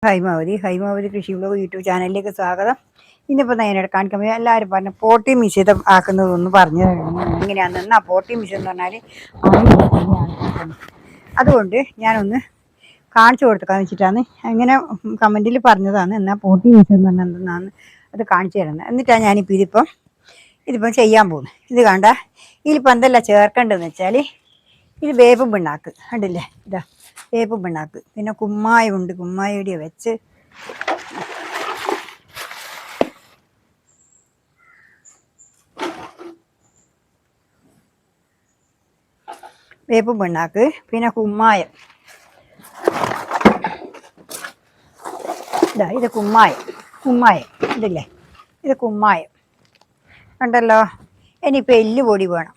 ഹൈമാവതി കൃഷി blog YouTube ചാനലിലേക്ക് സ്വാഗതം. ഇന്നിപ്പോൾ ഞാൻ കാണിക്കാൻ പോയി എല്ലാവരും പറഞ്ഞു പോട്ടി മിശ്രിതം ആക്കുന്നതൊന്ന് പറഞ്ഞു എങ്ങനെയാണെന്ന്. എന്നാൽ പോട്ടി മിശ്രിതം എന്ന് പറഞ്ഞാൽ അതുകൊണ്ട് ഞാനൊന്ന് കാണിച്ചു കൊടുക്കാന്ന് വെച്ചിട്ടാണ്. അങ്ങനെ കമൻറ്റിൽ പറഞ്ഞതാണ്. എന്നാൽ പോട്ടി മിശ്രിതം എന്ന് പറഞ്ഞാൽ എന്തെന്നാണ് അത് കാണിച്ചു തരുന്നത്. എന്നിട്ടാണ് ഞാനിപ്പോൾ ഇതിപ്പം ചെയ്യാൻ പോകുന്നത്. ഇത് കണ്ട ഇതിലിപ്പോൾ എന്തെല്ലാം ചേർക്കേണ്ടതെന്ന് വെച്ചാൽ ഇത് വേപ്പും പിണ്ണാക്ക് കണ്ടില്ലേ, ഇതാ വേപ്പും പിണ്ണാക്ക്, പിന്നെ കുമ്മായമുണ്ട്, കുമ്മായടിയെ വെച്ച് വേപ്പും പിണ്ണാക്ക്, പിന്നെ കുമ്മായം, ഇതാ ഇത് കുമ്മായം ഇതില്ലേ, ഇത് കുമ്മായം ഉണ്ടല്ലോ. ഇനിയിപ്പോൾ എല്ലുപൊടി വേണം,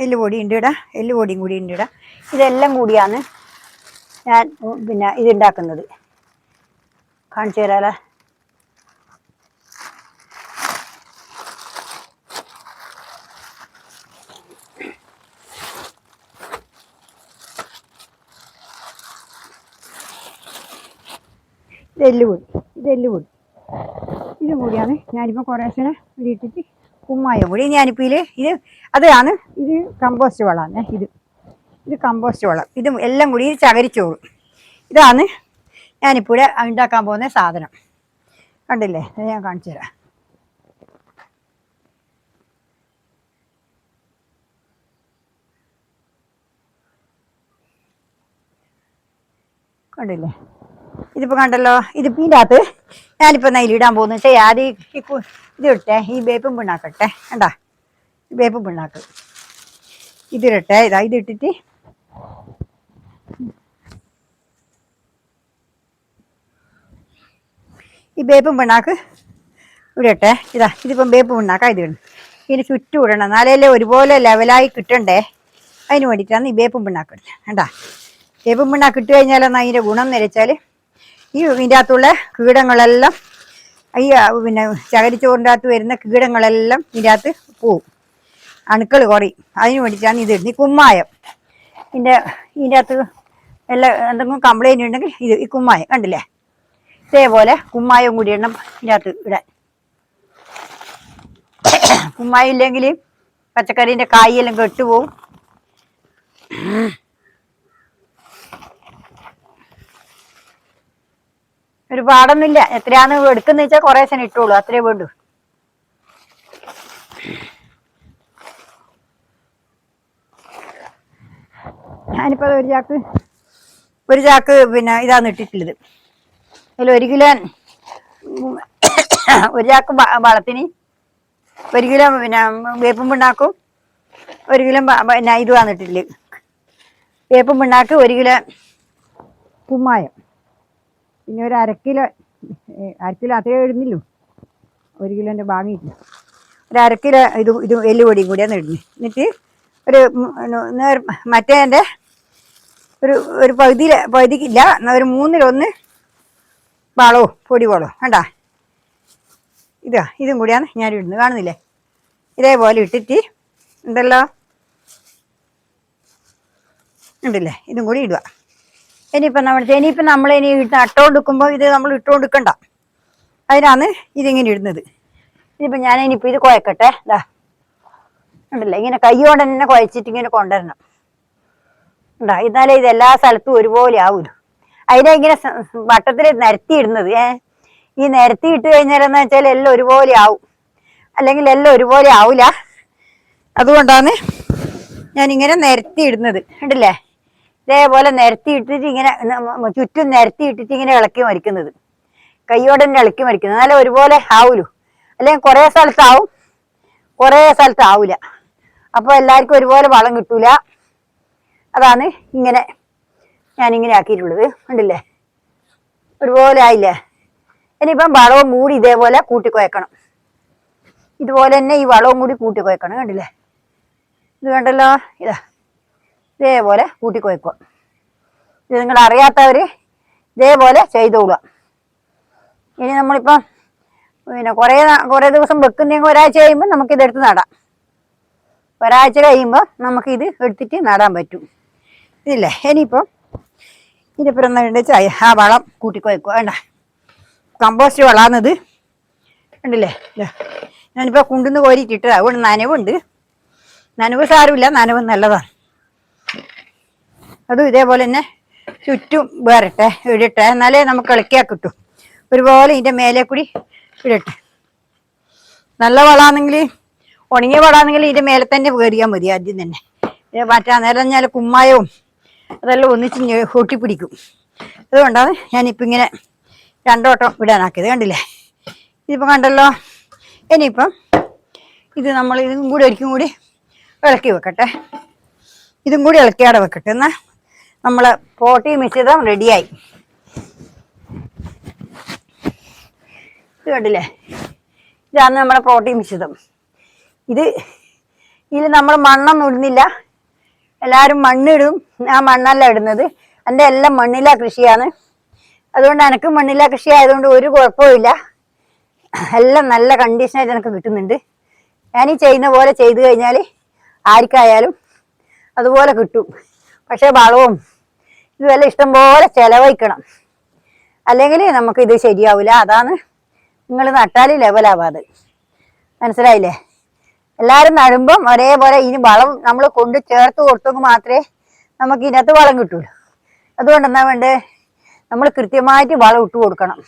എല്ലുപൊടി ഉണ്ട് ഇടാം, എല്ലുപൊടിയും കൂടി ഉണ്ട് ഇടാം. ഇതെല്ലാം കൂടിയാണ് ഞാൻ പിന്നെ ഇതുണ്ടാക്കുന്നത്. കാണിച്ചു തരാലോ. ഇതെല്ലുപൊടി ഇതും കൂടിയാണ് ഞാനിപ്പോൾ കുറേശ്ശെ ഇട്ടിട്ട് കുമ്മായം കൂടി ഞാനിപ്പോൾ ഇത് അതാണ്. ഇത് കമ്പോസ്റ്റ് വളമാണ്. ഇത് കമ്പോസ്റ്റ് വളം. ഇത് എല്ലാം കൂടി ചകരിച്ചോളും. ഇതാണ് ഞാനിപ്പോൾ ഇവിടെ ഉണ്ടാക്കാൻ പോകുന്ന സാധനം. കണ്ടില്ലേ, അത് ഞാൻ കാണിച്ചു തരാം. കണ്ടില്ലേ, ഇതിപ്പോൾ കണ്ടല്ലോ. ഇതിൻ്റെ അകത്ത് ഞാനിപ്പോൾ നെയ്യിലിടാൻ പോകുന്ന വെച്ചാൽ ആദ്യം ഇത് ഇട്ടേ, ഈ വേപ്പും പിണ്ണാക്കട്ടെ. കണ്ടാ, വേപ്പും പിണ്ണാക്ക് ഇതിലിട്ടെ. ഇതിട്ടിട്ട് ഈ വേപ്പും പിണ്ണാക്ക് ഇടട്ടെ. ഇതിപ്പം വേപ്പും പിണ്ണാക്ക ഇത് ഇടണം. ഇതിന് ചുറ്റും ഇടണം, എന്നാലല്ലേ ഒരുപോലെ ലെവലായി കിട്ടണ്ടേ. അതിന് വേണ്ടിയിട്ടാണ് ഈ വേപ്പും പിണ്ണാക്ക് ഇടുന്നത്. കണ്ടാ, വേപ്പും പിണ്ണാക്ക് ഇട്ട് കഴിഞ്ഞാലെന്നാൽ അതിൻ്റെ ഗുണം എന്ന് വെച്ചാൽ ഇതിൻ്റെ അകത്തുള്ള കീടങ്ങളെല്ലാം, ഈ പിന്നെ ചകരിച്ചോറിൻ്റെ അകത്ത് വരുന്ന കീടങ്ങളെല്ലാം ഇതിൻ്റെ അകത്ത് പോവും, അണുക്കൾ കുറയും. അതിന് വേണ്ടിയിട്ടാണ് ഇത് ഇടുന്നത്. ഈ കുമ്മായം, ഇതിൻ്റെ അകത്ത് എല്ലാം എന്തെങ്കിലും കംപ്ലൈൻറ്റ് ഉണ്ടെങ്കിൽ ഈ കുമ്മായം കണ്ടില്ലേ, ഇതേപോലെ കുമ്മായം കൂടി ഇടണം ഇതിൻ്റെ അകത്ത് ഇടാൻ. കുമ്മായം ഇല്ലെങ്കിൽ പച്ചക്കറീൻ്റെ കായെല്ലാം കെട്ടുപോകും. ഒരു പാടൊന്നുമില്ല, എത്രയാന്ന് എടുക്കുന്ന വെച്ചാൽ കുറേശ്ശെ ഇട്ടോളൂ, അത്രേ വേണ്ടു. ഞാനിപ്പോൾ ഒരു ചാക്ക് പിന്നെ ഇതാണ് ഇട്ടിട്ടുള്ളത്. അതിൽ 1 കിലോ, ഒരു ചാക്ക് വളത്തിന് 1 കിലോ പിന്നെ വേപ്പും പിണ്ണാക്കും, 1 കിലോ പിന്നെ ഇതുമാണ് ഇട്ടിട്ടുള്ളത്. വേപ്പും പിണ്ണാക്ക്, 1 കിലോ കുമ്മായം, പിന്നെ ഒരു അര കിലോ അത്രേ ഇടുന്നില്ലൂ, 1 കിലോൻ്റെ വാങ്ങിയിട്ടില്ല. ഒരു അര കിലോ ഇത് എല്ലുപൊടിയും കൂടിയാണ് ഇടുന്നത്. എന്നിട്ട് ഒരു മറ്റേതിൻ്റെ ഒരു പകുതിക്കില്ല, എന്നാൽ ഒരു 1/3 പൊടി വളവും കണ്ടാ. ഇതും കൂടിയാണ് ഞാൻ ഇടുന്നത്. കാണുന്നില്ലേ, ഇതേപോലെ ഇട്ടിട്ട് ഉണ്ടല്ലോ, ഉണ്ടല്ലേ, ഇതും കൂടി ഇടുക. ഇനിയിപ്പം നമ്മൾ നട്ടുകൊണ്ടിരിക്കുമ്പോൾ ഇത് നമ്മൾ ഇട്ടുകൊണ്ടിരിക്കണ്ട, അതിനാണ് ഇതിങ്ങനെ ഇടുന്നത്. ഇനിയിപ്പോൾ ഞാനിപ്പോൾ ഇത് കുഴക്കട്ടെ. ഉണ്ടല്ലേ, ഇങ്ങനെ കൈയോടെ തന്നെ കുഴച്ചിട്ട് ഇങ്ങനെ കൊണ്ടുവരണം. ഉണ്ടാ, എന്നാലേ ഇത് എല്ലാ സ്ഥലത്തും ഒരുപോലെ ആവൂലോ. അതിനെ ഇങ്ങനെ വട്ടത്തിൽ നിരത്തിയിടുന്നത്. ഈ നിരത്തി ഇട്ട് കഴിഞ്ഞാലെന്ന് വെച്ചാൽ എല്ലാം ഒരുപോലെ ആവും, അല്ലെങ്കിൽ എല്ലാം ഒരുപോലെ ആവില്ല. അതുകൊണ്ടാണ് ഞാനിങ്ങനെ നിരത്തി ഇടുന്നത്. ഉണ്ടല്ലേ, ഇതേപോലെ നിരത്തി ഇട്ടിട്ട് ഇങ്ങനെ ചുറ്റും നിരത്തി ഇട്ടിട്ട് ഇങ്ങനെ ഇളക്കി മരിക്കുന്നത്, കൈയോടെ തന്നെ ഇളക്കി മരിക്കുന്നത്. എന്നാലേ ഒരുപോലെ ആവൂലൂ. അല്ലെങ്കിൽ കുറേ സ്ഥലത്താവും, കുറേ സ്ഥലത്ത് ആവില്ല. അപ്പോൾ എല്ലാവർക്കും ഒരുപോലെ വളം കിട്ടൂല. അതാണ് ഞാനിങ്ങനെ ആക്കിയിട്ടുള്ളത്. ഉണ്ടല്ലേ, ഒരുപോലെ ആയില്ലേ. ഇനിയിപ്പം വളവും കൂടി ഇതേപോലെ കൂട്ടിക്കുഴക്കണം. ഇതുപോലെ തന്നെ ഈ വളവും കൂടി കൂട്ടിക്കുഴക്കണം. കണ്ടില്ലേ, ഇത് കണ്ടല്ലോ, ഇതേപോലെ കൂട്ടിക്കുഴക്കുക. ഇത് നിങ്ങൾ അറിയാത്തവർ ഇതേപോലെ ചെയ്തോളുക. ഇനി നമ്മളിപ്പം പിന്നെ കുറേ ദിവസം വെക്കുന്നെങ്കിൽ ഒരാഴ്ച കഴിയുമ്പോൾ നമുക്കിതെടുത്ത് നടാം. ഒരാഴ്ച കഴിയുമ്പോൾ നമുക്കിത് എടുത്തിട്ട് നടാൻ പറ്റും. ഇല്ലേ, ഇനിയിപ്പം ഇതിപ്പോൾ എന്നാ ചായ ആ വളം കൂട്ടിക്കൊയക്കുക വേണ്ട കമ്പോസ്റ്റ് വളാന്നത് ഉണ്ടല്ലേ. ഞാനിപ്പോൾ കുണ്ടുന്ന് കോരിയിട്ടിട്ട് അതുകൊണ്ട് നനവുണ്ട്. നനവ് സാരമില്ല, നനവ് നല്ലതാണ്. അതും ഇതേപോലെ തന്നെ ചുറ്റും വേറിട്ടെ ഇടട്ടെ, എന്നാലേ നമുക്ക് ഇളക്കിയാൽ കിട്ടും. ഒരുപോലെ ഇതിൻ്റെ മേലെ കൂടി ഇടട്ടെ. നല്ല വളമാണെങ്കിൽ ഉണങ്ങിയ വളമാണെങ്കിൽ ഇതിൻ്റെ മേലെ തന്നെ കയറിയാൽ മതി ആദ്യം തന്നെ. മാറ്റാ നേരം കഴിഞ്ഞാൽ കുമ്മായവും അതെല്ലാം ഒന്നിച്ച് ഒട്ടിപ്പിടിക്കും. അതുകൊണ്ടാണ് ഞാനിപ്പോൾ ഇങ്ങനെ രണ്ടോട്ടം ഇടാനാക്കിയത്. കണ്ടില്ലേ, ഇതിപ്പോൾ കണ്ടല്ലോ. ഇനിയിപ്പം ഇത് നമ്മൾ ഇതും കൂടി ഒരിക്കും കൂടി ഇളക്കി വെക്കട്ടെ. ഇതും കൂടി ഇളക്കിയാടെ വെക്കട്ടെ. എന്നാൽ നമ്മളെ പോട്ടി മിശ്രിതം റെഡിയായി. ഇത് കണ്ടില്ലേ, ഇതാണ് നമ്മുടെ പ്രോട്ടീൻ മിശ്രിതം. ഇതിൽ നമ്മൾ മണ്ണൊന്നും ഇടുന്നില്ല. എല്ലാവരും മണ്ണിടും, ഞാൻ മണ്ണല്ല ഇടുന്നത്. എൻ്റെ എല്ലാം മണ്ണില കൃഷിയാണ്. അതുകൊണ്ട് എനിക്ക് മണ്ണില കൃഷി ആയതുകൊണ്ട് ഒരു കുഴപ്പമില്ല. എല്ലാം നല്ല കണ്ടീഷനായിട്ട് എനിക്ക് കിട്ടുന്നുണ്ട്. ഞാനീ ചെയ്യുന്ന പോലെ ചെയ്തു കഴിഞ്ഞാൽ ആർക്കായാലും അതുപോലെ കിട്ടും. പക്ഷേ വളവും ഇതുവെല്ലാം ഇഷ്ടം പോലെ ചിലവഴിക്കണം, അല്ലെങ്കിൽ നമുക്കിത് ശരിയാവില്ല. അതാണ് നിങ്ങൾ നട്ടാൽ ലെവലാവാതെ. മനസ്സിലായില്ലേ? എല്ലാവരും നടുമ്പം ഒരേപോലെ ഇനി വളം നമ്മൾ കൊണ്ട് ചേർത്ത് കൊടുത്തെങ്കിൽ മാത്രമേ നമുക്ക് ഇതിനകത്ത് വളം കിട്ടുള്ളൂ. അതുകൊണ്ട് എന്താ വേണ്ടേ, നമ്മൾ കൃത്യമായിട്ട് വളം ഇട്ട് കൊടുക്കണം.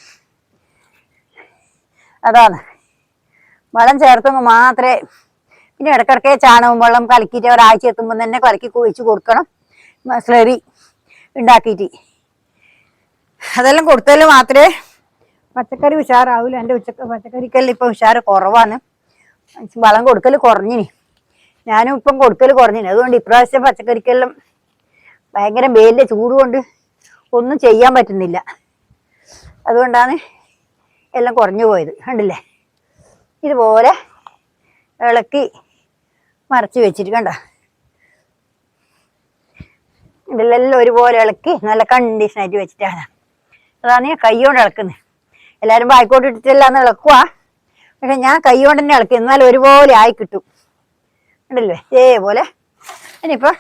അതാണ് വളം ചേർത്തെങ്കിൽ മാത്രമേ. പിന്നെ ഇടയ്ക്കിടയ്ക്ക് ചാണകം വെള്ളം കലക്കിയിട്ട് ഒരാഴ്ച എത്തുമ്പോൾ തന്നെ കലക്കി കുഴിച്ച് കൊടുക്കണം. സ്ലറി ഉണ്ടാക്കിയിട്ട് അതെല്ലാം കൊടുത്താൽ മാത്രമേ പച്ചക്കറി ഉഷാറാവില്ല. എൻ്റെ പച്ചക്കറിക്കെല്ലാം ഇപ്പം ഉഷാറ് കുറവാണ്. വളം കൊടുക്കൽ കുറഞ്ഞിനി. ഞാനും ഇപ്പം കൊടുക്കൽ കുറഞ്ഞിനി. അതുകൊണ്ട് ഇപ്രാവശ്യം പച്ചക്കറിക്കെല്ലാം ഭയങ്കര വെയിലിൻ്റെ ചൂട് കൊണ്ട് ഒന്നും ചെയ്യാൻ പറ്റുന്നില്ല. അതുകൊണ്ടാണ് എല്ലാം കുറഞ്ഞു പോയത്. കണ്ടില്ലേ, ഇതുപോലെ ഇളക്കി മറച്ച് വെച്ചിട്ട് കണ്ട. ഇതിലെല്ലാം ഒരുപോലെ ഇളക്കി നല്ല കണ്ടീഷനായിട്ട് വെച്ചിട്ടാണ്. അതാണ് ഞാൻ കൈ കൊണ്ട് ഇളക്കുന്നത്. എല്ലാവരും ബാക്കോട്ട് ഇട്ടിട്ടെല്ലാം ഇളക്കുക. പക്ഷെ ഞാൻ കൈ കൊണ്ട് തന്നെ ഇളക്കി, എന്നാലും ഒരുപോലെ ആയി കിട്ടും. ഉണ്ടല്ലേ, ഇതേപോലെ. ഇനിയിപ്പോൾ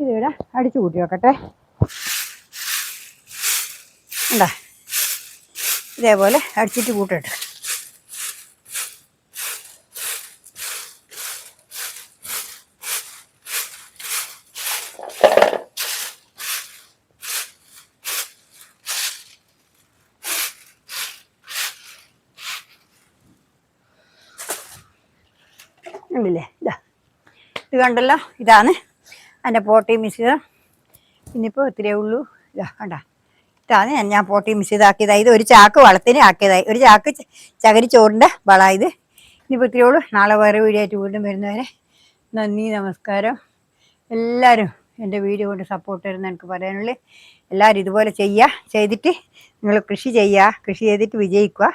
ഇതിവിടെ അടിച്ചു കൂട്ടി വെക്കട്ടെ. ഉണ്ടാ, ഇതേപോലെ അടിച്ചിട്ട് കൂട്ടട്ടെ. ഉണ്ടല്ലേ, ഇത് കണ്ടല്ലോ, ഇതാണ് എൻ്റെ പോട്ടി മിശ്രിതം. ഇനിയിപ്പോൾ ഇത്രയേ ഉള്ളൂ. കണ്ട, ഇതാണ് ഞാൻ പോട്ടി മിശ്രിതമാക്കിയതായി. ഇത് ഒരു ചാക്ക് വളത്തിന് ആക്കിയതായി. ഒരു ചാക്ക് ചകിരി ചോറിൻ്റെ വളമാണ് ഇത്. ഇനിയിപ്പോൾ ഇത്രയേ ഉള്ളൂ. നാളെ വേറെ വീഡിയോ ആയിട്ട് വീണ്ടും വരുന്നവരെ നന്ദി, നമസ്കാരം. എല്ലാവരും എൻ്റെ വീഡിയോ കൊണ്ട് സപ്പോർട്ട് തരുന്ന എനിക്ക് പറയാനുള്ളത്, എല്ലാവരും ഇതുപോലെ ചെയ്തിട്ട് നിങ്ങൾ കൃഷി ചെയ്യുക. കൃഷി ചെയ്തിട്ട് വിജയിക്കുക.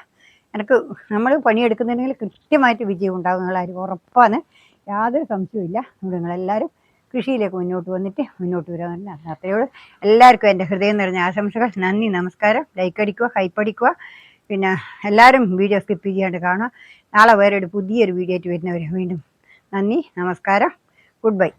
എനിക്ക് നമ്മൾ പണിയെടുക്കുന്നുണ്ടെങ്കിൽ കൃത്യമായിട്ട് വിജയം ഉണ്ടാകും. നിങ്ങളാരും ഉറപ്പാണ്, യാതൊരു സംശയവുമില്ല. നിങ്ങളെല്ലാവരും കൃഷിയിലേക്ക് മുന്നോട്ട് വന്നിട്ട് മുന്നോട്ട് വരാൻ അത്രയോട് എല്ലാവർക്കും എൻ്റെ ഹൃദയം നിറഞ്ഞ ആശംസകൾ. നന്ദി, നമസ്കാരം. ലൈക്ക് അടിക്കുക, ഹൈപ്പ്. പിന്നെ എല്ലാവരും വീഡിയോ സ്കിപ്പ് ചെയ്യാണ്ട് കാണുക. നാളെ വേറെ പുതിയൊരു വീഡിയോ ആയിട്ട് വരുന്നവരെ വീണ്ടും നന്ദി, നമസ്കാരം, ഗുഡ് ബൈ.